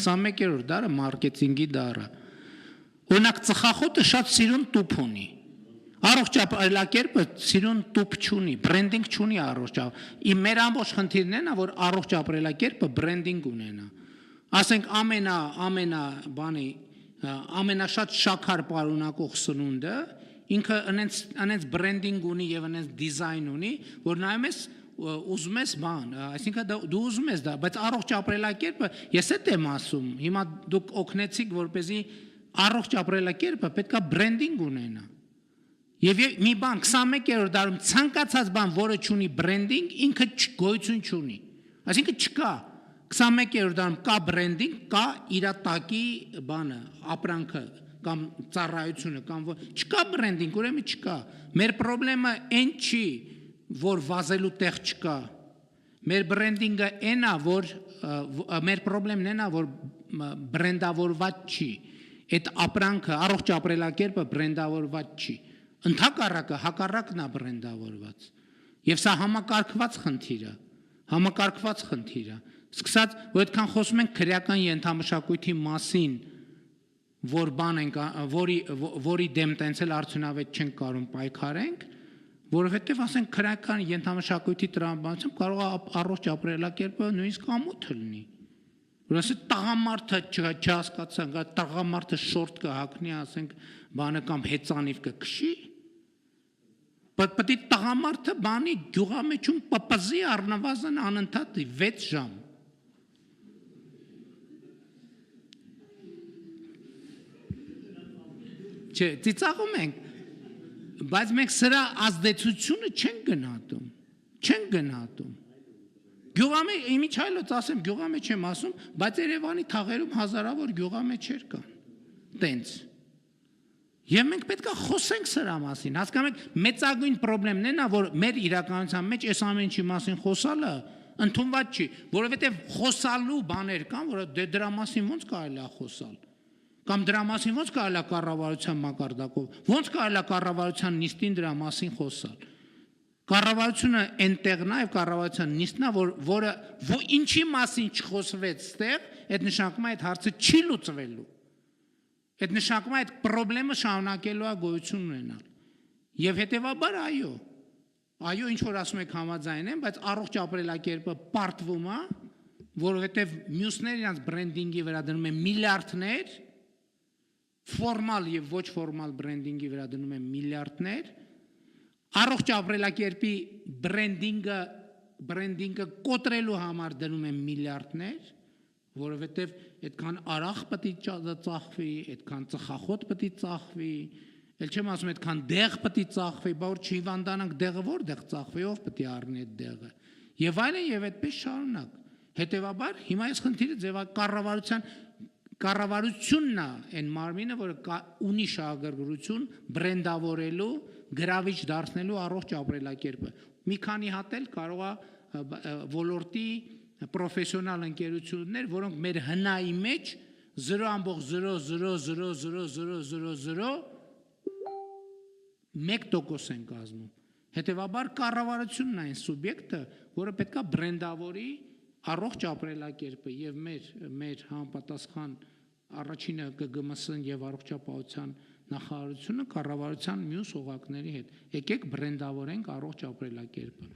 21-րդ դարը մարքեթինգի դարը։ Օրինակ ծխախոտը շատ սիրուն տուփ ունի։ Առողջ ապրելակերպը սիրուն տուփ չունի, բրենդինգ չունի առողջ։ Մեր ամբողջ խնդիրն է նա, որ առողջ ապրելակերպը բրենդինգ ունենա։ Ասենք ամենաշատ շաքար պարունակող սնունդը ինքը անենց բրենդինգ ունի եւ անենց դիզայն ունի, որ նայում ես ուզում ես բան, այսինքն դու ուզում ես դա, բայց առողջ ապրելակերպը ես էդ եմ ասում, հիմա դուք օգնեցիք, որպեսզի առողջ ապրելակերպը պետքա բրենդինգ ունենա։ Եվ մի բան 21-րդ դարում ցանկացած բան, որը չունի բրենդինգ, ինքը գոյություն չունի։ Այսինքն չկա 21-րդ դարում կա բրենդինգ, կա իր տակի բանը, ապրանքը կամ ծառայությունը կամ չկա բրենդինգ, ուրեմն չկա։ Մեր խնդրեմը այն չի, որ վազելու տեղ չկա։ Մեր բրենդինգը այն է, որ մեր խնդրեմն այն է, որ բրենդավորված չի։ Այդ ապրանքը, առողջ ապրելակերպը բրենդավորված չի։ Ընդհակառակը հակառակն է բրենդավորված։ Եվ սա համակարգված խնդիր է։ Սկսած, որ այդքան խոսում ենք քրեական ենթամշակույթի մասին, որի դեմ տենց էլ արդյունավետ չենք կարող պայքարենք, որովհետև ասենք քրեական ենթամշակույթի տրամաբանությամբ կարող է առողջ ապրելակերպը նույնիսկ ամոթ լինի։ Որովհետև տղամարդը չհասկացան, տղամարդը շորտ կհագնի, ասենք բանը կամ հեծանիվ կքշի, պետք է տղամարդը բանի գյուղամեջում պպզի առնվազն անընդհատ 6 ժամ։ Ծիծաղում ենք, բայց մենք սրա ազդեցությունը չենք գնահատում։ Իմիջայլոց ասեմ, գյուղամեջ եմ ասում, բայց Երևանի թաղերում հազարավոր գյուղամեջեր կան, տենց։ Եվ մենք պետք է խոսենք սրա մասին, հասկանում եք, մեծագույն խնդիրն է նա, որ մեր իրականության մեջ այս ամեն ինչի մասին խոսալը ընդունված չի, որովհետև խոսալու բաներ կան, որ դրա մասին ոնց կարելի է խոսալ։ Կամ դրա մասին ոնց կարելի է կառավարության մակարդակով, ոնց կարելի է կառավարության նիստին դրա մասին խոսալ։ Կառավարությունը այնտեղն է եւ կառավարության նիստն է, որը ինչի մասին չխոսվեց ստեղ, այդ նշանակում է այդ հարցը չի լուծվելու։ Այդ նշանակում է այդ խնդրեմը շարունակելու է գոյություն ունենալ։ Եվ հետեւաբար այո, ինչ որ ասում եք համաձայն եմ, բայց առողջ ապրելակերպը պարտվում է, որովհետեւ մյուսները իրենց բրենդինգի վրա դնում են միլիարդներ, ֆորմալ եւ ոչ ֆորմալ բրենդինգի վրա դնում են միլիարդներ, առողջ ապրելակերպի բրենդինգը կոտրելու համար դնում են միլիարդներ, որովհետև այդքան արախ պետք է ծախվի, այդքան ծխախոտ պետք է ծախվի, էլ չեմ ասում այդքան դեղ պետք է ծախվի, բա որ չհիվանդանանք դեղը որտեղ ծախվի, ով պետք է առնի այդ դեղը։ Եվ այլն եւ այդպես շարունակ։ Հետեւաբար հիմա այս խնդիրը կառավարությունն է այն մարմինը, որը ունի շահագրգռություն բրենդավորելու, գրավիչ դարձնելու առողջ ապրելակերպը։ Մի քանի հատ էլ կարող է ոլորտի պրոֆեսիոնալ ընկերություններ, որոնք մեր հնայի մեջ 0.0000001% են կազմում։ Հետևաբար կառավարությունն է այն սուբյեկտը, որը պետք է բրենդավորի առողջ ապրելակերպը եւ մեր համապատասխան առաջինը ԿԳՄՍ-ն եւ առողջապահության նախարարությունը կառավարության մյուս օղակների հետ։ Եկեք բրենդավորենք առողջ ապրելակերպը։